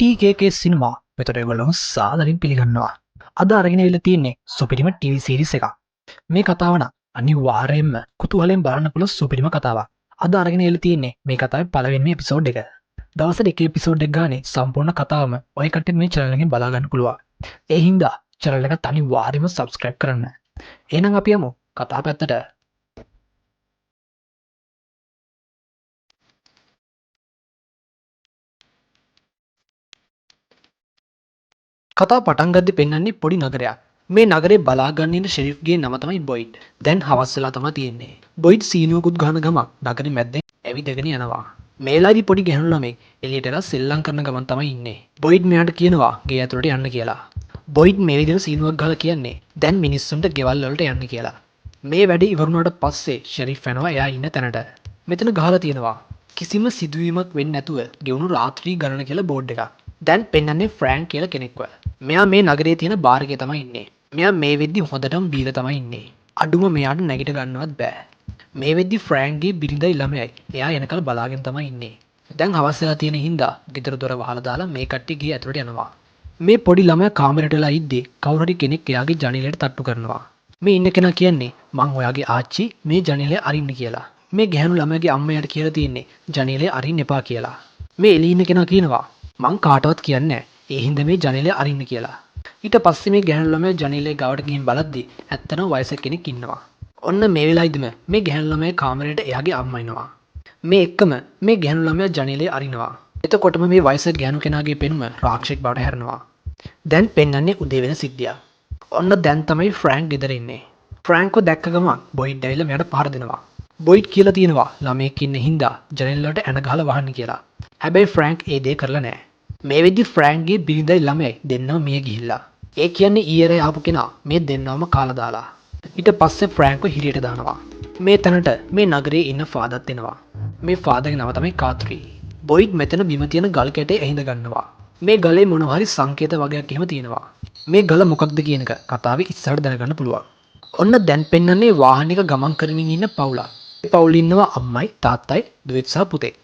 TKK සිනමා මෙතන ඒගොල්ලෝ සාදරින් පිළිගන්නවා. අද අරගෙන ඉවිල්ලා තියෙන්නේ සුපිරිම TV සීරීස් එකක්. මේ කතාව නම් අනිවාර්යයෙන්ම කුතුහලයෙන් බලන්න පුළුවන් සුපිරිම කතාවක්. අද අරගෙන ඉවිල්ලා තියෙන්නේ මේ කතාවේ පළවෙනි එපිසෝඩ් එක. දවසට එක එපිසෝඩ් එක ගානේ සම්පූර්ණ කතාවම ඔය කට්ටියට මේ channel එකෙන් බලා ගන්න පුළුවන්. ඒ හින්දා channel එකට අනිවාර්යයෙන්ම subscribe කරන්න. එහෙනම් අපි යමු කතාව පැත්තට. කතා පටන් ගද්දි පෙන්වන්නේ පොඩි නගරයක්. මේ නගරේ බලා ගන්න ඉන්න ෂෙරිෆ්ගේ නම තමයි බොයිඩ්. දැන් හවස් වෙලා තමයි තියෙන්නේ. බොයිඩ් සීනුවකුත් ගහන ගමන් නගරේ මැද්දෙන් ඇවිදගෙන යනවා. මේලාදී පොඩි ගැහණු ළමෙක් එළියට එලා සෙල්ලම් කරන ගමන් තමයි ඉන්නේ. බොයිඩ් මෙයාට කියනවා ගේ ඇතුළට යන්න කියලා. බොයිඩ් මේ විදිහට සීනුවක් ගහලා කියන්නේ දැන් මිනිස්සුන්ට ගෙවල් වලට යන්න කියලා. මේ වැඩේ ඉවරුණාට පස්සේ ෂෙරිෆ් යනවා එයා ඉන්න තැනට. මෙතන ගහලා තියෙනවා කිසිම සිදුවීමක් වෙන්නේ නැතුව ගෙවුණු රාත්‍රී ගණන කියලා බෝඩ් එකක්. දැන් පෙන්වන්නේ ෆ්‍රෑන්ක් කියලා කෙනෙක්ව. මෙයා මේ නගරේ තියෙන බාර් එකේ තමයි ඉන්නේ. මෙයා මේ වෙද්දි හොඳටම බීලා තමයි ඉන්නේ. අඩුම මෙයාට නැගිට ගන්නවත් බෑ. මේ වෙද්දි ෆ්‍රෑන්ක්ගේ බිරිඳයි ළමයයි එයා එනකල් බලාගෙන තමයි ඉන්නේ. දැන් හවස් වෙලා තියෙන හින්දා ගෙදර දොර වහලා දාලා මේ කට්ටිය ගිහ ඇතුළට යනවා. මේ පොඩි ළමයා කාමරේට වෙලා ඉද්දී කවුරු හරි කෙනෙක් එයාගේ ජනේලයට තට්ටු කරනවා. මේ ඉන්න කෙනා කියන්නේ මං ඔයාගේ ආච්චි මේ ජනේලය අරින්න කියලා. මේ ගැහණු ළමයාගේ අම්මයාට කියලා තියෙන්නේ ජනේලය අරින්න එපා කියලා. මේ එළිය ඉන්න කෙනා කියනවා මං කාටවත් කියන්නේ නැහැ. ඒ හින්දා මේ ජනේලය අරින්න කියලා. ඊට පස්සේ මේ ගැහණු ළමයා ජනේලේ ගාවට ගිහින් බලද්දි ඇත්තටම වයසක කෙනෙක් ඉන්නවා. ඔන්න මේ වෙලාවෙදිම මේ ගැහණු ළමයා කාමරේට එයාගේ අම්මා එනවා. මේ එක්කම මේ ගැහණු ළමයා ජනේලේ අරිනවා. එතකොටම මේ වයසක ගැහණු කෙනාගේ පෙනුම රාක්ෂෙක් බවට හැරෙනවා. දැන් පෙන්වන්නේ උදේ වෙන සිද්ධියක්. ඔන්න දැන් තමයි ෆ්‍රෑන්ක් ගෙදර ඉන්නේ. ෆ්‍රෑන්ක්ව දැක්ක ගමන් බොයිඩ් ඇවිල්ලා මෙයාට පහර දෙනවා. බොයිඩ් කියලා තියෙනවා ළමයෙක් ඉන්න හින්දා ජනේල වලට ඇන ගහලා වහන්න කියලා. හැබැයි ෆ්‍රෑන්ක් ඒ දේ කරලා නැහැ. මේ වෙද්දි ෆ්‍රෑන්ක්ගේ බිරිඳයි ළමයයි දෙන්නම මිය ගිහිල්ලා. ඒ කියන්නේ ඊයරේ ආපු කෙනා මේ දෙන්නවම කාලා දාලා. ඊට පස්සේ ෆ්‍රෑන්ක්ව හිරියට දානවා. මේ තැනට මේ නගරේ ඉන්න ෆාදර්ත් එනවා. මේ ෆාදර්ගේ නම තමයි කාත්‍රි. බොයිඩ් මෙතන බිම තියෙන ගල් කැටේ ඇහිඳ ගන්නවා. මේ ගලේ මොනවා හරි සංකේත වගේක් එහෙම තියෙනවා. මේ ගල මොකක්ද කියන එක කතාවේ ඉස්සරහට දැනගන්න පුළුවන්. ඔන්න දැන් පෙන්වන්නේ වාහනයක ගමන් කරමින් ඉන්න පවුලක්. මේ පවුලේ ඉන්නවා අම්මයි තාත්තයි දුවෙක් සහ පුතෙක්.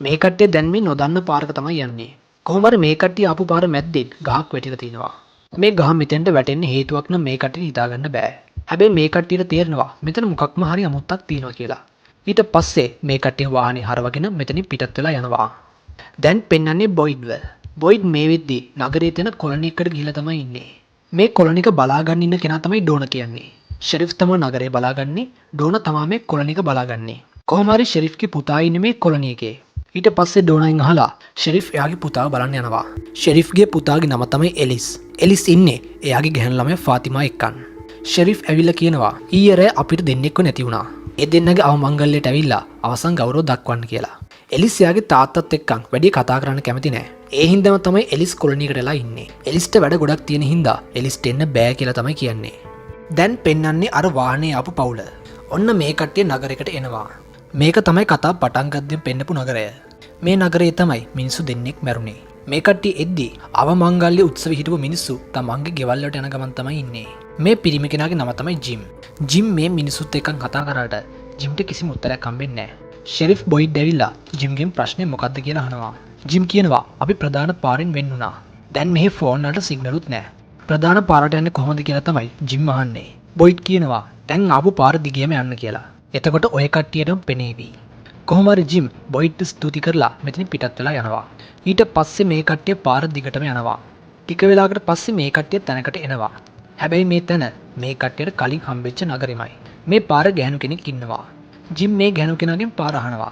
මේ කට්ටිය දැන් මේ නොදන්න පාරක තමයි යන්නේ. කොහොම හරි මේ කට්ටිය ආපු පාර මැද්දෙන් ගහක් වැටිලා තිනවා. මේ ගහ මෙතෙන්ට වැටෙන්න හේතුවක් නම් මේ කට්ටියට හිතාගන්න බෑ. හැබැයි මේ කට්ටියට තේරෙනවා මෙතන මොකක්ම හරි අමුත්තක් තියෙනවා කියලා. ඊට පස්සේ මේ කට්ටිය වාහනේ හරවගෙන මෙතනින් පිටත් වෙලා යනවා. දැන් පෙන්වන්නේ බොයිඩ්ව. බොයිඩ් මේ වෙද්දි නගරයේ තියෙන කොලනි එකට ගිහිල්ලා තමයි ඉන්නේ. මේ කොලනි එක බලා ගන්න ඉන්න කෙනා තමයි ඩෝන කියන්නේ. ෂෙරිෆ් තමයි නගරේ බලාගන්නේ. ඩෝන තමයි මේ කොලනි එක බලාගන්නේ. කොහොම හරි ෂෙරිෆ්ගේ පුතා ඉන්නේ මේ කොලනි එකේ. ඊට පස්සේ ඩෝනායින් අහලා ෂෙරිෆ් එයාගේ පුතාව බලන්න යනවා. ෂෙරිෆ්ගේ පුතාගේ නම තමයි එලිස්. එලිස් ඉන්නේ එයාගේ ගැහණු ළමයා ෆාතිමා එක්කන්. ෂෙරිෆ් ඇවිල්ලා කියනවා ඊයේ අපිට දෙන්නෙක්ව නැති වුණා. ඒ දෙන්නගේ අවමංගල්‍යයට ඇවිල්ලා අවසන් ගෞරව දක්වන්න කියලා. එලිස් එයාගේ තාත්තත් එක්කන් වැඩි කතා කරන්න කැමති නැහැ. ඒ හින්දාම තමයි එලිස් කොලනි එකට වෙලා ඉන්නේ. එලිස්ට වැඩ ගොඩක් තියෙන හින්දා එලිස්ට එන්න බෑ කියලා තමයි කියන්නේ. දැන් පෙන්වන්නේ අර වාහනේ ආපු පවුල. ඔන්න මේ කට්ටිය නගරයකට එනවා. මේක තමයි කතා පටන් ගද්දිම පෙන්නපු නගරය. මේ නගරේ තමයි මිනිස්සු දෙන්නෙක් මැරුණේ. මේ කට්ටිය එද්දී අවමංගල්‍ය උත්සවෙ හිටපු මිනිස්සු තමන්ගේ ගෙවල් වලට යන ගමන් තමයි ඉන්නේ. මේ පිරිමි කෙනාගේ නම තමයි ජිම්. ජිම් මේ මිනිස්සුත් එක්කන් කතා කරාට ජිම්ට කිසිම උත්තරයක් හම්බෙන්නේ නැහැ. ෂෙරිෆ් බොයිඩ් ඇවිල්ලා ජිම්ගෙන් ප්‍රශ්නේ මොකද්ද කියලා අහනවා. ජිම් කියනවා අපි ප්‍රධාන පාරෙන් වෙන් වුණා. දැන් මෙහි ෆෝන් වලට සිග්නලුත් නැහැ. ප්‍රධාන පාරට යන්නේ කොහොමද කියලා තමයි ජිම් අහන්නේ. බොයිඩ් කියනවා දැන් ආපු පාර දිගියම යන්න කියලා. එතකොට ඔය කට්ටියටම පෙනේවි. කොහොම හරි ජිම් බොයිඩ්ට ස්තුති කරලා මෙතනින් පිටත් වෙලා යනවා. ඊට පස්සේ මේ කට්ටිය පාර දිගටම යනවා. ටික වෙලාවකට පස්සේ මේ කට්ටිය තැනකට එනවා. හැබැයි මේ තැන මේ කට්ටියට කලින් හම්බෙච්ච නගරෙමයි. මේ පාර ගැහණු කෙනෙක් ඉන්නවා. ජිම් මේ ගැහණු කෙනාගෙන් පාර අහනවා.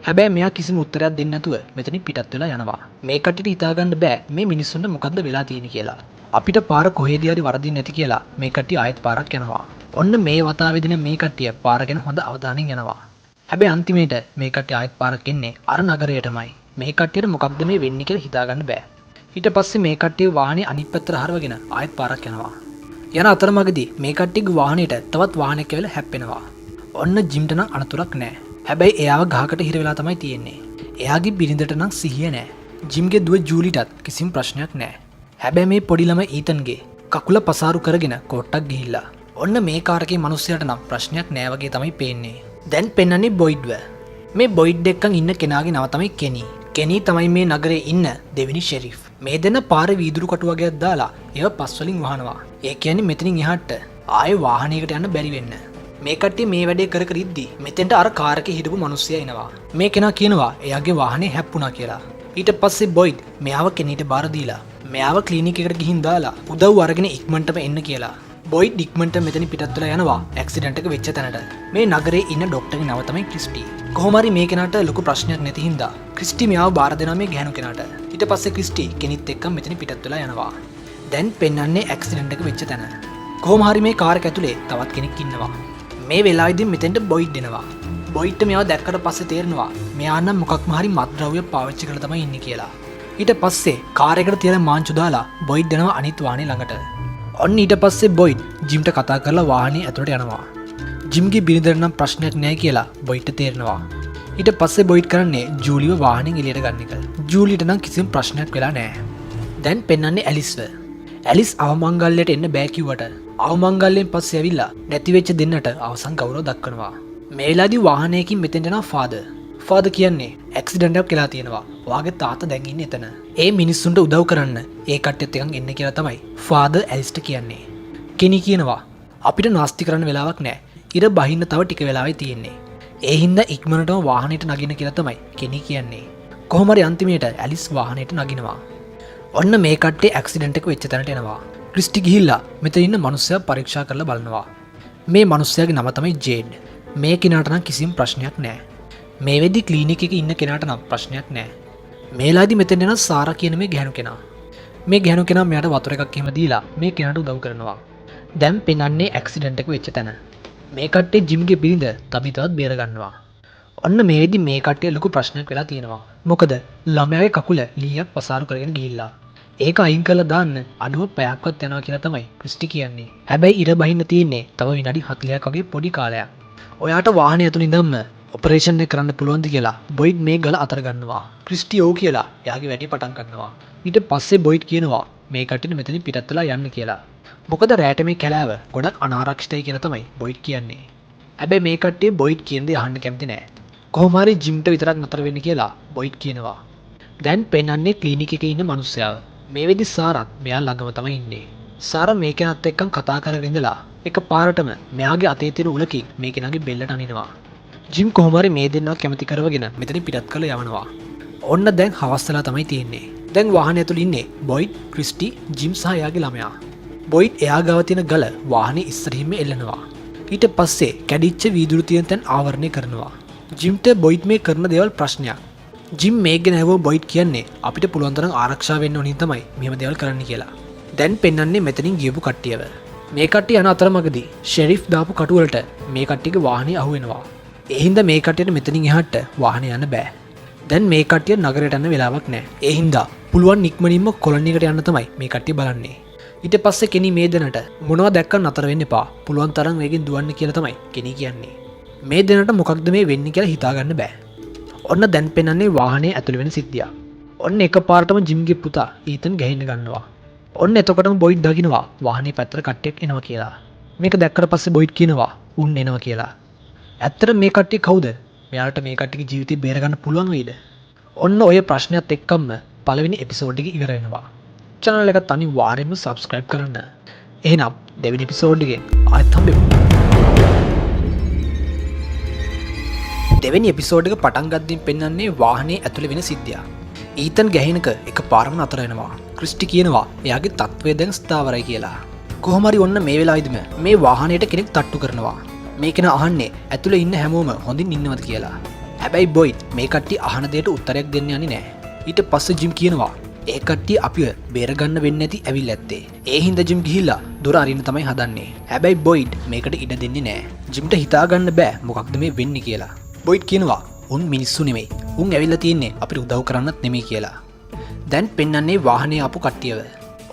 හැබැයි මෙයා කිසිම උත්තරයක් දෙන්නේ නැතුව මෙතනින් පිටත් වෙලා යනවා. මේ කට්ටියට හිතාගන්න බෑ මේ මිනිස්සුන්ට මොකද්ද වෙලා තියෙන්නේ කියලා. අපිට පාර කොහෙදී හරි වරදින්නේ නැති කියලා මේ කට්ටිය ආයෙත් පාරක් යනවා. ඔන්න මේ වතාවේදී මේ කට්ටිය පාර ගැන හොඳ අවධානයෙන් යනවා. හැබැයි අන්තිමේට මේ කට්ටිය ආයෙත් පාරක් එන්නේ අර නගරයටමයි. මේ කට්ටියට මොකක්ද මේ වෙන්නේ කියලා හිතාගන්න බෑ. ඊට පස්සේ මේ කට්ටිය වාහනේ අනිත් පැත්තට හරවගෙන ආයෙත් පාරක් යනවා. යන අතරමඟදී මේ කට්ටියගේ වාහනේට තවත් වාහනයක් ඇවිල්ලා හැප්පෙනවා. ඔන්න ජිම්ට නම් අනතුරක් නැහැ. හැබැයි එයාව ගහකට හිර වෙලා තමයි තියෙන්නේ. එයාගේ බිරිඳට නම් සිහිය නැහැ. ජිම්ගේ දුව ජූලිටත් කිසිම ප්‍රශ්නයක් නැහැ. හැබැයි මේ පොඩි ළමයි ඊතන්ගේ කකුල පසාරු කරගෙන කොට්ටක් ගිහිල්ලා. ඔන්න මේ කාරකේ මිනිස්සයාට නම් ප්‍රශ්නයක් නෑ වගේ තමයි පේන්නේ. දැන් පෙන්වන්නේ බොයිඩ්ව. මේ බොයිඩ් එක්කන් ඉන්න කෙනාගේ නම තමයි කෙනි. කෙනි තමයි මේ නගරේ ඉන්න දෙවෙනි ෂෙරිෆ්. මේ දෙන්න පාරේ වීදුරු කටු වගේක් දාලා ඒව පස් වලින් වහනවා. ඒ කියන්නේ මෙතනින් එහාට ආයේ වාහනයකට යන්න බැරි වෙන්න. මේ කට්ටිය මේ වැඩේ කර කර ඉද්දි මෙතෙන්ට අර කාර් එකේ හිටපු මිනිස්සයා එනවා. මේ කෙනා කියනවා එයාගේ වාහනේ හැප්පුණා කියලා. ඊට පස්සේ බොයිඩ් මෙයාව කෙනෙක්ට බාර දීලා මෙයාව ක්ලිනික් එකට ගිහින් දාලා උදව් අරගෙන ඉක්මනටම එන්න කියලා. බොයිඩ් ඉක්මනට මෙතනින් පිටත් වෙලා යනවා ඇක්සිඩන්ට් එක වෙච්ච තැනට. මේ නගරේ ඉන්න ડોක්ටර්ගේ නම තමයි ක්‍රිස්ටි. කොහොම හරි මේ කෙනාට ලොකු ප්‍රශ්නයක් නැති හින්දා ක්‍රිස්ටි මෙයාව බාර දෙනවා මේ ගැහණු කෙනාට. ඊට පස්සේ ක්‍රිස්ටි කෙනිත් එක්ක මෙතනින් පිටත් වෙලා යනවා. දැන් පෙන්වන්නේ ඇක්සිඩන්ට් එක වෙච්ච තැන. කොහොම හරි මේ කාර් එක ඇතුලේ තවත් කෙනෙක් ඉන්නවා. මේ වෙලාවේදී මෙතෙන්ට බොයිඩ් එනවා. බොයිඩ්ට මෙයාව දැක්කට පස්සේ තේරෙනවා මෙයා නම් මොකක්ම හරි මත්ද්‍රව්‍ය පාවිච්චි කරලා තමයි ඉන්නේ කියලා. ඊට පස්සේ කාර් එකට තියලා මාංචු දාලා බොයිඩ් යනවා අනිත් වාහනේ ළඟට. ඔන්න ඊට පස්සේ බොයිඩ් ජිම්ට කතා කරලා වාහනේ ඇතුලට යනවා. ජිම්ගේ බිරිඳට නම් ප්‍රශ්නයක් නැහැ කියලා බොයිඩ්ට තේරෙනවා. ඊට පස්සේ බොයිඩ් කරන්නේ ජූලිව වාහනෙන් එළියට ගන්න එක. ජූලිට නම් කිසිම ප්‍රශ්නයක් වෙලා නැහැ. දැන් පෙන්වන්නේ ඇලිස්ව. ඇලිස් අවමංගල්‍යයට එන්න බෑ කිව්වට අවමංගල්‍යයෙන් පස්සේ ඇවිල්ලා නැති වෙච්ච දෙන්නට අවසන් ගෞරව දක්වනවා. මේ වෙලාවේදී වාහනයකින් මෙතෙන්ට යනවා ෆාදර්. ෆාදර් කියන්නේ ඇක්සිඩන්ට් එකක් වෙලා තියෙනවා. ඔයාගේ තාත්තා දැන් ඉන්නේ එතන. ඒ මිනිස්සුන්ට උදව් කරන්න ඒ කට්ටියත් එකන් එන්න කියලා තමයි ෆාදර් ඇලිස්ට කියන්නේ. කෙනි කියනවා අපිට නාස්ති කරන්න වෙලාවක් නැහැ. ඉර බහින්න තව ටික වෙලාවයි තියෙන්නේ. ඒ හින්දා ඉක්මනටම වාහනේට නගින්න කියලා තමයි කෙනි කියන්නේ. කොහොම හරි අන්තිමේට ඇලිස් වාහනේට නගිනවා. ඔන්න මේ කට්ටිය ඇක්සිඩන්ට් එක වෙච්ච තැනට එනවා. ක්‍රිස්ටි ගිහිල්ලා මෙතන ඉන්න මිනිස්සයා පරීක්ෂා කරලා බලනවා. මේ මිනිස්සයාගේ නම තමයි ජේඩ්. මේ කෙනාට නම් කිසිම ප්‍රශ්නයක් නැහැ. මේ වෙද්දි ක්ලිනික් එකේ ඉන්න කෙනාට නම් ප්‍රශ්නයක් නැහැ. මේලාදී මෙතෙන් එන සාරා කියන මේ ගැහණු කෙනා. මේ ගැහණු කෙනා මෙයාට වතුර එකක් එහෙම දීලා මේ කෙනාට උදව් කරනවා. දැන් පෙන්වන්නේ ඇක්සිඩන්ට් එක වෙච්ච තැන. මේ කට්ටිය ජිම්ගේ බිරිඳ තමිතවත් බේර ගන්නවා. ඔන්න මේ වෙද්දි මේ කට්ටිය ලොකු ප්‍රශ්නයක් වෙලා තියෙනවා. මොකද ළමයාගේ කකුල ලීයක් පසාරු කරගෙන ගිහිල්ලා. ඒක අයින් කරලා දාන්න අඩුව පැයක්වත් යනවා කියලා තමයි ක්‍රිස්ටි කියන්නේ. හැබැයි ඉර බහින්න තියෙන්නේ තව විනාඩි 40ක් වගේ පොඩි කාලයක්. ඔයාට වාහනේ ඇතුළේ ඉඳන්ම ඔපරේෂන් එක කරන්න පුළුවන්ද කියලා බොයිඩ් මේ ගල අතර ගන්නවා. ක්‍රිස්ටි ඕ කියලා එයාගේ වැඩේ පටන් ගන්නවා. ඊට පස්සේ බොයිඩ් කියනවා මේ කට්ටිය මෙතනින් පිටත් වෙලා යන්න කියලා. මොකද රැට මේ කැලෑව ගොඩක් අනාරක්ෂිතයි කියලා තමයි බොයිඩ් කියන්නේ. හැබැයි මේ කට්ටිය බොයිඩ් කියන දේ අහන්න කැමති නෑ. කොහොම හරි ජිම්ට විතරක් නතර වෙන්න කියලා බොයිඩ් කියනවා. දැන් පෙන්වන්නේ ක්ලිනික් එකේ ඉන්න මිනිස්සයාව. මේ වෙද්දි සාරත් මෙයා ළඟම තමයි ඉන්නේ. සාරා මේ කෙනාත් එක්කන් කතා කරගෙන ඉඳලා එකපාරටම මෙයාගේ අතේ තියෙන උලකින් මේ කෙනාගේ බෙල්ලට අනිනවා. ජිම් කොහොම හරි මේ දෙන්නා කැමති කරවගෙන මෙතනින් පිටත් කරලා යවනවා. ඔන්න දැන් හවස් වෙලා තමයි තියෙන්නේ. දැන් වාහනේ ඇතුළේ ඉන්නේ බොයිඩ්, ක්‍රිස්ටි, ජිම් සහ එයාගේ ළමයා. බොයිඩ් එයා ගාව තියෙන ගල වාහනේ ඉස්සරහින්ම එල්ලනවා. ඊට පස්සේ කැඩිච්ච වීදුරු තියෙන තැන් ආවරණය කරනවා. ජිම්ට බොයිඩ් මේ කරන දේවල් ප්‍රශ්නයක්. ජිම් මේක ගැන ඇහුව බොයිඩ් කියන්නේ අපිට පුළුවන් තරම් ආරක්ෂා වෙන්න ඕනින් තමයි මෙහෙම දේවල් කරන්න කියලා. දැන් පෙන්වන්නේ මෙතනින් ගියපු කට්ටියව. මේ කට්ටිය යන අතරමඟදී ෂෙරිෆ් දාපු කටු වලට මේ කට්ටියගේ වාහනේ අහු වෙනවා. ඒ හින්දා මේ කට්ටියට මෙතනින් එහාට වාහනේ යන්න බෑ. දැන් මේ කට්ටිය නගරයට යන්න වෙලාවක් නැහැ. ඒ හින්දා පුළුවන් ඉක්මනින්ම කොලොනි එකට යන්න තමයි මේ කට්ටිය බලන්නේ. ඊට පස්සේ කෙනි මේ දෙනට මොනවද දැක්කම නතර වෙන්න එපා. පුළුවන් තරම් වේගෙන් දුවන්න කියලා තමයි කෙනි කියන්නේ. මේ දෙනට මොකක්ද මේ වෙන්නේ කියලා හිතා ගන්න බෑ. ඔන්න දැන් පෙන්වන්නේ වාහනේ ඇතුළේ වෙන සිද්ධිය. ඔන්න එකපාරටම ජිම්ගේ පුතා ඊතන් ගහින්න ගන්නවා. ඔන්න එතකොටම බොයිඩ් දකින්නවා වාහනේ පැත්තට කට්ටියක් එනවා කියලා. මේක දැක්කට පස්සේ බොයිඩ් කියනවා උන් එනවා කියලා. ඇත්තට මේ කට්ටිය කවුද? මෙයාලට මේ කට්ටියගේ ජීවිතේ බේර ගන්න පුළුවන් වෙයිද? ඔන්න ඔය ප්‍රශ්නයත් එක්කම පළවෙනි එපිසෝඩ් එක ඉවර වෙනවා. channel එක අනිවාර්යයෙන්ම subscribe කරන්න. එහෙනම් දෙවෙනි එපිසෝඩ් එකෙන් ආයෙත් හම්බෙමු. දෙවෙනි එපිසෝඩ් එක පටන් ගද්දින් පෙන්වන්නේ වාහනේ ඇතුලේ වෙන සිද්ධිය. ඊතන් ගැහිනක එකපාරම නතර වෙනවා. ක්‍රිස්ටි කියනවා එයාගේ තත්ත්වය දැන් ස්ථාවරයි කියලා. කොහොම හරි ඔන්න මේ වෙලාවේදීම මේ වාහනේට කෙනෙක් තට්ටු කරනවා. මේ කෙනා අහන්නේ ඇතුලේ ඉන්න හැමෝම හොඳින් ඉන්නවද කියලා. හැබැයි බොයිඩ් මේ කට්ටිය අහන දෙයට උත්තරයක් දෙන්න යන්නේ නැහැ. ඊට පස්සේ ජිම් කියනවා ඒ කට්ටිය අපිව බේර ගන්න වෙන්නේ නැති ඇවිල්ලා ඇත්තේ. ඒ හින්දා ජිම් ගිහිල්ලා දොර අරින්න තමයි හදන්නේ. හැබැයි බොයිඩ් මේකට ඉඩ දෙන්නේ නැහැ. ජිම්ට හිතා ගන්න බෑ මොකක්ද මේ වෙන්නේ කියලා. බොයිඩ් කියනවා උන් මිනිස්සු නෙමෙයි. උන් ඇවිල්ලා තියන්නේ අපිට උදව් කරන්නත් නෙමෙයි කියලා. දැන් පෙන්වන්නේ වාහනේ ආපු කට්ටියව.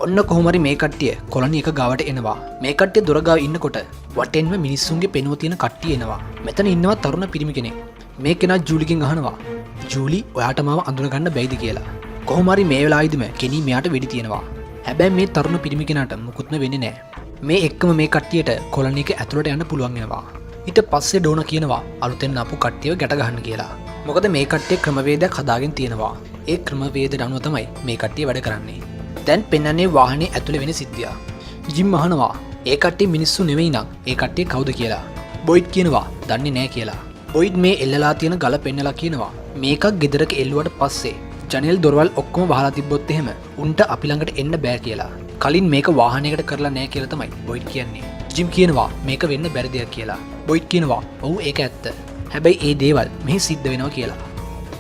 ඔන්න කොහොම හරි මේ කට්ටිය කොලොනි එක ගාවට එනවා. මේ කට්ටිය දොර ගාව ඉන්නකොට වටෙන්ම මිනිස්සුන්ගේ පෙනුව තියෙන කට්ටිය එනවා. මෙතන ඉන්නවා තරුණ පිරිමි කෙනෙක්. මේ කෙනා ජූලිගෙන් අහනවා ජූලි ඔයාට මාව අඳුන ගන්න බැයිද කියලා. කොහොම හරි මේ වෙලාවෙදිම කෙනි මෙයාට වෙඩි තියනවා. හැබැයි මේ තරුණ පිරිමි කෙනාට මුකුත්ම වෙන්නේ නැහැ. මේ එක්කම මේ කට්ටියට කොලොනි එක ඇතුළට යන්න පුළුවන් වෙනවා. ඊට පස්සේ ඩෝනා කියනවා අලුතෙන් ආපු කට්ටියව ගැට ගහන්න කියලා. මොකද මේ කට්ටිය ක්‍රමවේදයක් හදාගෙන තියෙනවා. ඒ ක්‍රමවේදයට අනුව තමයි මේ කට්ටිය වැඩ කරන්නේ. දැන් පෙන්වන්නේ වාහනේ ඇතුලේ වෙන සිද්ධිය. ජිම් අහනවා ඒ කට්ටිය මිනිස්සු නෙවෙයි නං ඒ කට්ටිය කවුද කියලා. බොයිඩ් කියනවා දන්නේ නැහැ කියලා. බොයිඩ් මේ එල්ලලා තියෙන ගල පෙන්නලා කියනවා මේකක් ගෙදරක එල්ලුවට පස්සේ ජනෙල් දොරවල් ඔක්කොම වහලා තිබ්බොත් එහෙම උන්ට අපි ළඟට එන්න බෑ කියලා. කලින් මේක වාහනයකට කරලා නැහැ කියලා තමයි බොයිඩ් කියන්නේ. ජිම් කියනවා මේක වෙන්න බැරි දෙයක් කියලා. බොයිඩ් කියනවා ඔව් ඒක ඇත්ත. හැබැයි ඒ දේවල් මෙහි සිද්ධ වෙනවා කියලා.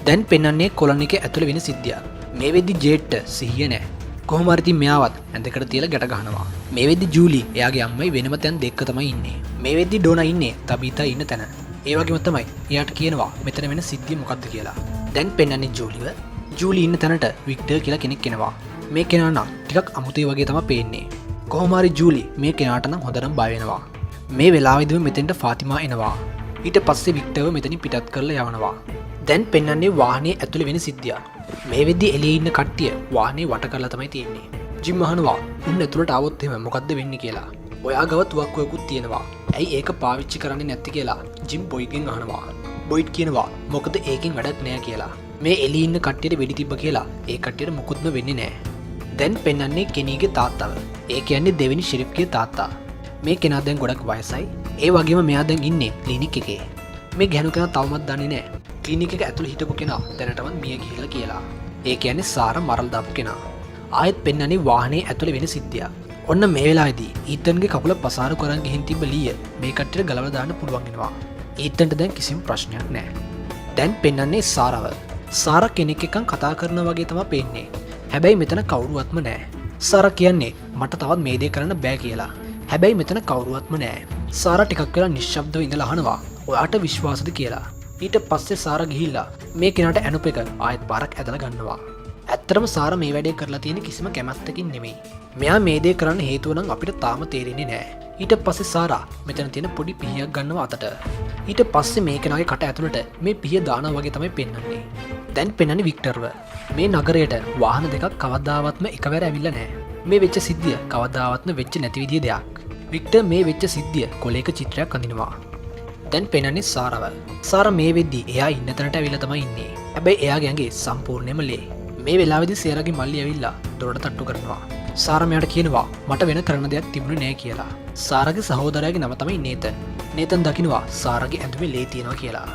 දැන් පෙන්වන්නේ කොලන් එකේ ඇතුළේ වෙන සිද්ධියක්. මේ වෙද්දි ජේට්ට සිහිය නැහැ. කොහොම හරි ඉතින් මෙයාවත් ඇඳකට තියලා ගැට ගහනවා. මේ වෙද්දි ජූලි එයාගේ අම්මයි වෙනම තැන් දෙක තමයි ඉන්නේ. මේ වෙද්දි ඩෝනා ඉන්නේ තබීතා ඉන්න තැන. ඒ වගේම තමයි එයාට කියනවා මෙතන වෙන සිද්ධිය මොකක්ද කියලා. දැන් පෙන්වන්නේ ජූලිව. ජූලි ඉන්න තැනට වික්ටර් කියලා කෙනෙක් එනවා. මේ කෙනා නම් ටිකක් අමුතුයි වගේ තමයි පේන්නේ. කොහොම හරි ජූලි මේ කෙනාට නම් හොඳටම බය වෙනවා. මේ වෙලාවෙදිම මෙතෙන්ට ෆාතිමා එනවා. ඊට පස්සේ වික්ටර්ව මෙතනින් පිටත් කරලා යවනවා. දැන් පෙන්වන්නේ වාහනේ ඇතුලේ වෙන සිද්ධිය. මේ වෙද්දි එළියේ ඉන්න කට්ටිය වාහනේ වට කරලා තමයි තියෙන්නේ. ජිම් අහනවා උන් ඇතුලට ආවොත් එහෙම මොකද්ද වෙන්නේ කියලා. ඔයා ගාව තුවක්කුවකුත් තියෙනවා. ඇයි ඒක පාවිච්චි කරන්නේ නැත්තේ කියලා ජිම් බොයිඩ්ගෙන් අහනවා. බොයිඩ් කියනවා මොකද ඒකෙන් වැඩක් නෑ කියලා. මේ එළියේ ඉන්න කට්ටියට වෙඩි තිබ්බ කියලා ඒ කට්ටියට මොකුත්ම වෙන්නේ නෑ. දැන් පෙන්වන්නේ කෙනීගේ තාත්තව. ඒ කියන්නේ දෙවෙනි ෂෙරිෆ්ගේ තාත්තා. මේ කෙනා දැන් ගොඩක් වයසයි. ඒ වගේම මෙයා දැන් ඉන්නේ ක්ලිනික් එකේ. මේ ගැහණු කෙනා තවමත් දන්නේ නැහැ. ක්ලිනික් එක ඇතුළේ හිටපු කෙනා දැනටමත් මිය ගිහිල්ලා කියලා. ඒ කියන්නේ සාර මරලා දාපු කෙනා. ආයෙත් පෙන්වන්නේ වාහනේ ඇතුළේ වෙන සිද්ධියක්. ඔන්න මේ වෙලාවේදී ඊතන්ගේ කකුල පසාරු කරන් ගිහින් තිබ්බ ලීය මේ කට්ටියට ගලවලා දාන්න පුළුවන් වෙනවා. ඊතන්ට දැන් කිසිම ප්‍රශ්නයක් නැහැ. දැන් පෙන්වන්නේ සාරව. සාර කෙනෙක් එක්කන් කතා කරනවා වගේ තමයි පේන්නේ. හැබැයි මෙතන කවුරුවත්ම නැහැ. සාර කියන්නේ මට තවත් මේ දේ කරන්න බෑ කියලා. හැබැයි මෙතන කවුරුවත්ම නැහැ. සාර ටිකක් වෙලා නිශ්ශබ්දව ඉඳලා අහනවා ඔයාට විශ්වාසද කියලා. ඊට පස්සේ සාර ගිහිල්ලා මේ කෙනාට ඇනුප එක ආයෙත් පාරක් ඇදලා ගන්නවා. ඇත්තටම සාර මේ වැඩේ කරලා තියෙන කිසිම කැමැත්තකින් නෙමෙයි. මෙයා මේ දේ කරන්න හේතුව නම් අපිට තාම තේරෙන්නේ නැහැ. ඊට පස්සේ සාරා මෙතන තියෙන පොඩි පිහියක් ගන්නවා අතට. ඊට පස්සේ මේ කෙනාගේ කට ඇතුළට මේ පිහිය දානවා වගේ තමයි පෙන්වන්නේ. දැන් පෙන්වන්නේ වික්ටර්ව. මේ නගරයට වාහන දෙකක් කවදාවත්ම එකවර ඇවිල්ලා නැහැ. මේ වෙච්ච සිද්ධිය කවදාවත්ම වෙච්ච නැති විදිය දෙයක්. වික්ටර් මේ වෙච්ච සිද්ධිය කොලයක චිත්‍රයක් අඳිනවා. දැන් පෙන්වන්නේ සාරව. සාර මේ වෙද්දි එයා ඉන්න තැනට ඇවිල්ලා තමයි ඉන්නේ. හැබැයි එයාගේ ඇඟේ සම්පූර්ණයෙන්ම ලේ. මේ වෙලාවේදී සේරගේ මල්ලි ඇවිල්ලා දොරට තට්ටු කරනවා. සාර මෙයාට කියනවා මට වෙන කරන්න දෙයක් තිබුණේ නෑ කියලා. සාරගේ සහෝදරයාගේ නම තමයි නේතන්. නේතන් දකින්නවා සාරගේ ඇඳුමේ ලේ තියෙනවා කියලා.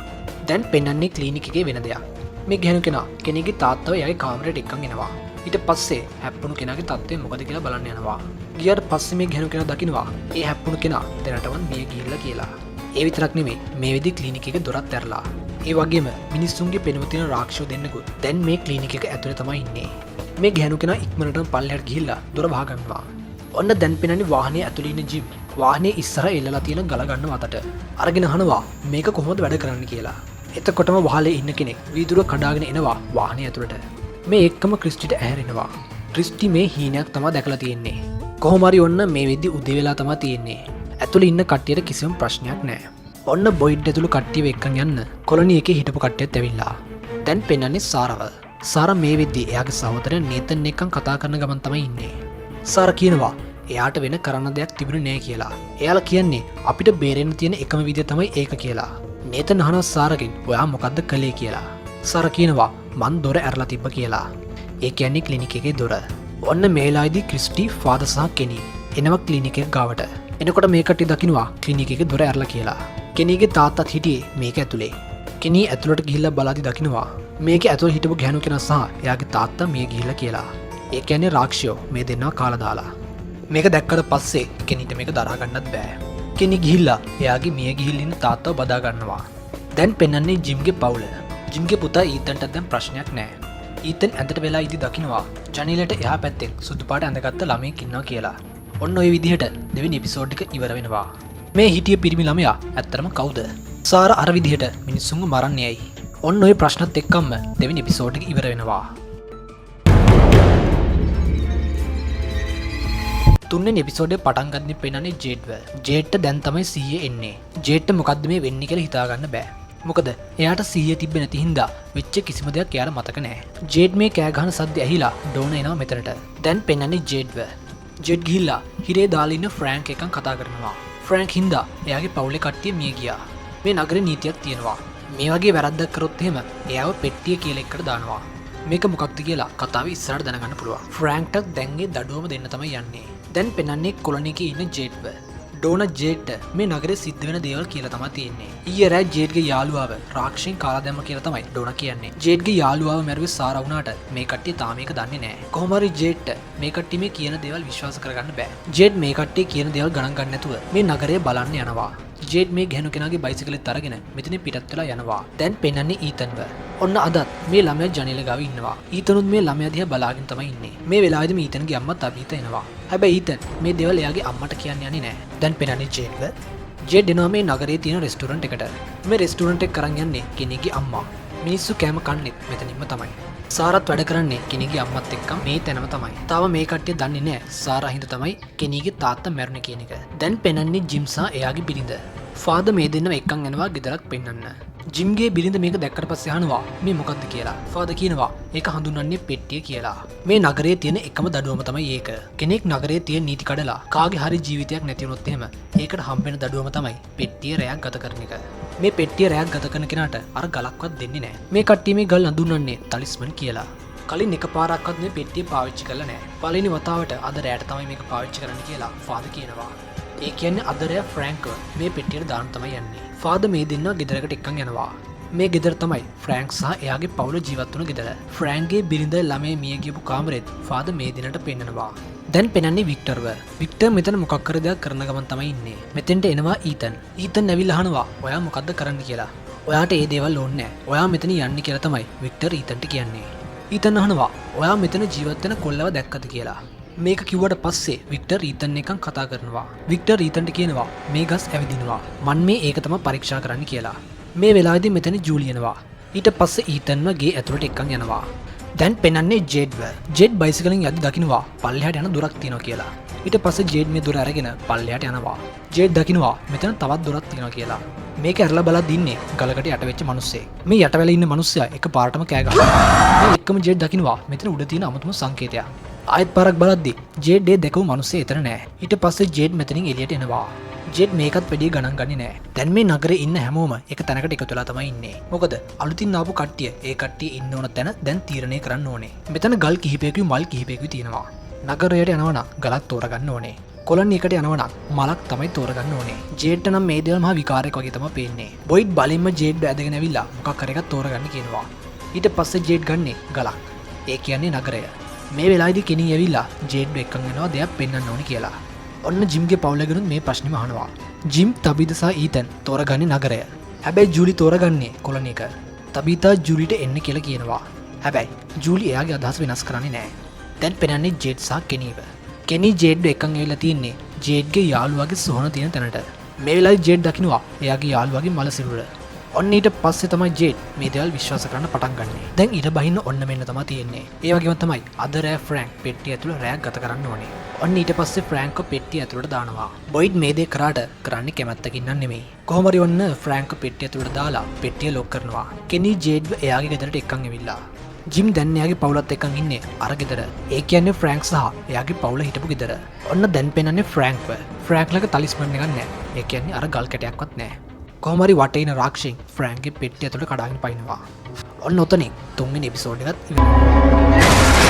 දැන් පෙන්වන්නේ ක්ලිනික් එකේ වෙන දෙයක්. මේ ගැහණු කෙනා කෙනෙක්ගේ තාත්තව එයාගේ කාමරයට එක්කන් එනවා. ඊට පස්සේ හැප්පුණු කෙනාගේ තත්ත්වය මොකද කියලා බලන්න යනවා. ගියාට පස්සේ මේ ගැහණු කෙනා දකින්නවා ඒ හැප්පුණු කෙනා දැනටවත් මිය ගිහිල්ලා කියලා. ඒ විතරක් නෙමෙයි මේ වෙදි ක්ලිනික් එකේ දොරත් ඇරලා. ඒ වගේම මිනිස්සුන්ගේ පෙනුම තියෙන රාක්ෂසෝ දෙන්නෙකුත් දැන් මේ ක්ලිනික් එක ඇතුලේ තමයි ඉන්නේ. මේ ගැහණු කෙනා ඉක්මනටම පල්ලෙහාට ගිහිල්ලා දොර වහගන්නවා. ඔන්න දැන් පෙනන්නේ වාහනේ ඇතුලේ ඉන්න ජිම්. වාහනේ ඉස්සර එල්ලලා තියෙන ගල ගන්නව අතට. අරගෙන අහනවා මේක කොහොමද වැඩ කරන්නේ කියලා. එතකොටම වහලේ ඉන්න කෙනෙක් වීදුර කඩාගෙන එනවා වාහනේ ඇතුලට. මේ එක්කම ක්‍රිස්ටිට ඇහැරෙනවා. ක්‍රිස්ටි මේ හීනයක් තමයි දැකලා තියෙන්නේ. කොහොම හරි ඔන්න මේ වෙද්දි උදේ වෙලා තමයි තියෙන්නේ. ඇතුලේ ඉන්න කට්ටියට කිසිම ප්‍රශ්නයක් නැහැ. ඔන්න බොයිඩ් ඇතුළු කට්ටියව එක්කන් යන්න කොලොනි එකේ හිටපු කට්ටියත් ඇවිල්ලා. දැන් පෙන්වන්නේ සාරව. සාර මේ වෙද්දි එයාගේ සහෝදරයා නේතන් එක්කන් කතා කරන ගමන් තමයි ඉන්නේ. සාර කියනවා එයාට වෙන කරන්න දෙයක් තිබුණේ නැහැ කියලා. එයාලා කියන්නේ අපිට බේරෙන්න තියෙන එකම විදිය තමයි ඒක කියලා. නේතන් අහනවා සාරගෙන් ඔයා මොකද්ද කළේ කියලා. සාර කියනවා මං දොර ඇරලා තිබ්බ කියලා. ඒ කියන්නේ ක්ලිනික් එකේ දොර. ඔන්න මේ වෙලාවේදී ක්‍රිස්ටි ෆාදර් සහ කෙනි එනවා ක්ලිනික් එක ගාවට. එනකොට මේ කට්ටිය දකින්නවා ක්ලිනික් එකේ දොර ඇරලා කියලා. කෙනීගේ තාත්තත් හිටියේ මේක ඇතුලේ. කෙනී ඇතුලට ගිහිල්ලා බලද්දි දකින්නවා මේකේ ඇතුලේ හිටපු ගැහණු කෙනා සහ එයාගේ තාත්තා මිය ගිහිල්ලා කියලා. ඒ කියන්නේ රාක්ෂයෝ මේ දෙන්නා කාලා දාලා. මේක දැක්කට පස්සේ කෙනීට මේක දරා ගන්නත් බෑ. කෙනී ගිහිල්ලා එයාගේ මිය ගිහිල්ලා ඉන්න තාත්තව බදා ගන්නවා. දැන් පෙන්වන්නේ ජිම්ගේ පවුල. ජිම්ගේ පුතා ඊතන්ට දැන් ප්‍රශ්නයක් නැහැ. ඊතන් ඇඳට වෙලා ඉදි දකින්නවා ජනේලට එහා පැත්තෙන් සුදු පාට ඇඳගත්ත ළමයෙක් ඉන්නවා කියලා. ඔන්න ඔය විදිහට දෙවෙනි එපිසෝඩ් එක ඉවර වෙනවා. මේ හිටිය පිරිමි ළමයා ඇත්තටම කවුද? සාර අර විදිහට මිනිස්සුන්ව මරන්නේ ඇයි? ඔන්න ඔය ප්‍රශ්නත් එක්කම දෙවෙනි එපිසෝඩ් එක ඉවර වෙනවා. තුන්වෙනි එපිසෝඩේ පටන් ගන්න පෙන්නන්නේ ජේඩ්ව. ජේඩ්ට දැන් තමයි 100 එන්නේ. ජේඩ්ට මොකද්ද මේ වෙන්නේ කියලා හිතා ගන්න බෑ. මොකද එයාට 100 තිබ්බේ නැති හින්දා වෙච්ච කිසිම දෙයක් එයාට මතක නැහැ. ජේඩ් මේ කෑ ගහන සද්ද ඇහිලා ඩෝන එනවා මෙතනට. දැන් පෙන්නන්නේ ජේඩ්ව. ජෙඩ් ගිහිල්ලා හිරේ දාලා ඉන්න ෆ්‍රෑන්ක් එකන් කතා කරනවා. ෆ්‍රෑන්ක් හින්දා එයාගේ පවුලේ කට්ටිය මිය ගියා. මේ නගරේ නීතියක් තියෙනවා. මේ වගේ වැරද්දක් කරොත් එහෙම එයාව පෙට්ටිය කියලා එකට දානවා. මේක මොකක්ද කියලා කතාව ඉස්සරහට දැනගන්න පුළුවන්. ෆ්‍රැන්ක්ටත් දැන්ගේ දඩුවම දෙන්න තමයි යන්නේ. දැන් පෙන්වන්නේ කොලනි එකේ ඉන්න ජේඩ්ව. ඩෝනා ජේඩ්ට මේ නගරේ සිද්ධ වෙන දේවල් කියලා තමයි තියෙන්නේ. ඊයේ රෑ ජේඩ්ගේ යාළුවාව රාක්ෂයෙන් කාලා දැම්ම කියලා තමයි ඩෝනා කියන්නේ. ජේඩ්ගේ යාළුවාව මැරුවේ සාරා වුණාට මේ කට්ටිය තාම මේක දන්නේ නැහැ. කොහොම හරි ජේඩ්ට මේ කට්ටිය මේ කියන දේවල් විශ්වාස කරගන්න බෑ. ජේඩ් මේ කට්ටිය කියන දේවල් ගණන් ගන්න නැතුව මේ නගරය බලන්න යනවා. ජේඩ් මේ ගැහණු කෙනාගේ බයිසිකලෙත් අරගෙන මෙතන පිටත් වෙලා යනවා. දැන් පෙන්වන්නේ ඊතන්ව. ඔන්න අදත් මේ ළමයා ජනේල ගාව ඉන්නවා. ඊතනුත් මේ ළමයා දිහා බලාගෙන තමයි ඉන්නේ. මේ වෙලාවේදී මේ ඊතන්ගේ අම්මා තබීත එනවා. හැබැයි ඊතන් මේ දේවල් එයාගේ අම්මට කියන්න යන්නේ නැහැ. දැන් පෙන්වන්නේ ජේඩ්ව. ජේඩ් එනවා මේ නගරයේ තියෙන රෙස්ටුරන්ට් එකට. මේ රෙස්ටුරන්ට් එක කරන් යන්නේ කෙනෙක්ගේ අම්මා. මිනිස්සු කෑම කන්නේත් මෙතනින්ම තමයි. සාරත් වැඩ කරන්නේ කෙනෙක්ගේ අම්මත් එක්ක මේ තැනම තමයි. තාම මේ කට්ටිය දන්නේ නැහැ සාරා හින්දා තමයි කෙනෙක්ගේ තාත්තා මැරුණේ කියන එක. දැන් පෙන්වන්නේ ජිම් සහ එයාගේ බිරිඳ. ෆාදර් මේ දෙන්නම එක්කන් යනවා ගෙදරක් පෙන්වන්න. ජිම්ගේ බිරිඳ මේක දැක්කට පස්සේ අහනවා මේ මොකක්ද කියලා. ෆාදර් කියනවා ඒක හඳුන්වන්නේ පෙට්ටිය කියලා. මේ නගරයේ තියෙන එකම දඩුවම තමයි ඒක. කෙනෙක් නගරයේ තියෙන නීති කඩලා කාගේ හරි ජීවිතයක් නැති වුණොත් එහෙම ඒකට හම්බෙන දඩුවම තමයි පෙට්ටිය රැයක් ගත කරන එක. මේ පෙට්ටිය රැයක් ගත කරන කෙනාට අර ගලක්වත් දෙන්නේ නැහැ. මේ කට්ටිය මේ ගල් හඳුන්වන්නේ තලිස්මන් කියලා. කලින් එකපාරක්වත් මේ පෙට්ටිය පාවිච්චි කරලා නැහැ. පළවෙනි වතාවට අද රැයට තමයි මේක පාවිච්චි කරන්න කියලා ෆාදර් කියනවා. ඒ කියන්නේ අද රැය ෆ්‍රැන්ක්ව මේ පෙට්ටියට දාන්න තමයි යන්නේ. ෆාදර් මේ දෙන්නා ගෙදරකට එක්කන් යනවා. මේ ගෙදර තමයි ෆ්‍රැන්ක් සහ එයාගේ පවුල ජීවත් වුණු ගෙදර. ෆ්‍රැන්ක්ගේ බිරිඳ ළමයි මිය ගියපු කාමරෙත් ෆාදර් මේ දිනට පෙන්නනවා. දැන් පෙන්වන්නේ වික්ටර්ව. වික්ටර් මෙතන මොකක් කර දෙයක් කරන ගමන් තමයි ඉන්නේ. මෙතෙන්ට එනවා ඊතන්. ඊතන් ඇවිල්ලා අහනවා ඔයා මොකද්ද කරන්න කියලා. ඔයාට ඒ දේවල් ඕනේ නැහැ. ඔයා මෙතන යන්නේ කියලා තමයි වික්ටර් ඊතන්ට කියන්නේ. ඊතන් අහනවා ඔයා මෙතන ජීවත් වෙන කොල්ලව දැක්කද කියලා. මේක කිව්වට පස්සේ වික්ටර් ඊතන් එකන් කතා කරනවා. වික්ටර් ඊතන්ට කියනවා මේ ගස් ඇවිදිනවා. මන් මේ ඒක තමයි පරීක්ෂා කරන්න කියලා. මේ වෙලාවේදී මෙතන ජූලි එනවා. ඊට පස්සේ ඊතන්ව ගේ ඇතුළට එක්කන් යනවා. දැන් පෙන්වන්නේ ජේඩ්ව. ජේඩ් බයිසිකලෙන් යද්දි දකින්නවා පල්ලෙහාට යන දොරක් තියෙනවා කියලා. ඊට පස්සේ ජේඩ් මේ දොර අරගෙන පල්ලෙහාට යනවා. ජේඩ් දකින්නවා මෙතන තවත් දොරක් තියෙනවා කියලා. මේක ඇරලා බලද්දි ඉන්නේ ගලකට යට වෙච්ච මිනිස්සෙක්. මේ යට වෙලා ඉන්න මිනිස්සයා එක පාරටම කෑ ගහනවා. මේ එක්කම ජේඩ් දකින්නවා මෙතන උඩ තියෙන අමුතුම සංකේතයක්. ආයෙත් පාරක් බලද්දි ජේඩ් ඒ දැකපු මිනිස්සේ එතන නෑ. ඊට පස්සේ ජේඩ් මෙතනින් එළියට එනවා. ජේඩ් මේකත් වැඩි ගණන් ගන්නේ නෑ. දැන් මේ නගරේ ඉන්න හැමෝම එක තැනකට එකතු වෙලා තමයි ඉන්නේ. මොකද අලුතින් ආපු කට්ටිය ඒ කට්ටිය ඉන්න ඕන තැන දැන් තීරණය කරන්න ඕනේ. මෙතන ගල් කිහිපයකුයි මල් කිහිපයකුයි තියෙනවා. නගරයට යනවා නම් ගලක් තෝරගන්න ඕනේ. කොලොනි එකට යනවා නම් මලක් තමයි තෝරගන්න ඕනේ. ජේඩ්ට නම් මේ දේවල් මහා විකාරයක් වගේ තමයි පේන්නේ. බොයිඩ් බලින්ම ජේඩ් ඇදගෙන ඇවිල්ලා මොකක් හරි එකක් තෝරගන්න කියනවා. ඊට පස්සේ ජේඩ් ගන්නේ ගලක්. ඒ කියන්නේ නගරය. මේ වෙලාවේදී කෙනී ඇවිල්ලා ජේඩ් එක්කන් යනවා දෙයක් පෙන්වන්න ඕනේ කියලා. ඔන්න ජිම්ගේ පවුලගෙනුත් මේ ප්‍රශ්නේම අහනවා. ජිම් තබීත සහ ඊතන් තෝරගන්නේ නගරය. හැබැයි ජූලි තෝරගන්නේ කොලොනි එක. තබීතා ජූලිට එන්න කියලා කියනවා. හැබැයි ජූලි එයාගේ අදහස් වෙනස් කරන්නේ නැහැ. දැන් පෙන්වන්නේ ජේඩ් සහ කෙනීව. කෙනී ජේඩ් එක්කන් ඇවිල්ලා තින්නේ ජේඩ්ගේ යාළුවාගේ සොහන තියෙන තැනට. මේ වෙලාවේ ජේඩ් දකින්නවා එයාගේ යාළුවාගේ මල සිරුර. ඔන්න ඊට පස්සේ තමයි ජේඩ් මේ දේවල් විශ්වාස කරන්න පටන් ගන්නෙ. දැන් ඊට බහින්න ඔන්න මෙන්න තමයි තියෙන්නේ. ඒ වගේම තමයි අද රෑ ෆ්‍රැන්ක් පෙට්ටිය ඇතුළ රැයක් ගත කරන්න ඕනේ. ඔන්න ඊට පස්සේ ෆ්‍රැන්ක්ව පෙට්ටිය ඇතුළට දානවා. බොයිඩ් මේ දේ කරාට කරන්නේ කැමැත්තකින් නම් නෙමෙයි. කොහොම හරි ඔන්න ෆ්‍රැන්ක්ව පෙට්ටිය ඇතුළට දාලා පෙට්ටිය ලොක් කරනවා. කෙනී ජේඩ්ව එයාගේ ගෙදරට එක්කන් ඇවිල්ලා. ජිම් දැන් එයාගේ පවුලත් එක්කන් ඉන්නේ අර ගෙදර. ඒ කියන්නේ ෆ්‍රැන්ක් සහ එයාගේ පවුල හිටපු ගෙදර. ඔන්න දැන් පෙන්වන්නේ ෆ්‍රැන්ක්ව. ෆ්‍රැන්ක් ළඟ තලිස්මන් එකක් නැහැ. ඒ කියන්නේ අර ගල් කැටයක්වත් නැහැ. කොහොම හරි වටේ ඉන රාක්ෂයෙන් ෆ්‍රැන්ක්ගේ පෙට්ටිය ඇතුළට කඩාගෙන පයින්නවා. ඔන්න ඔතනින් තුන්වෙනි එපිසෝඩ් එකත් ඉවරයි.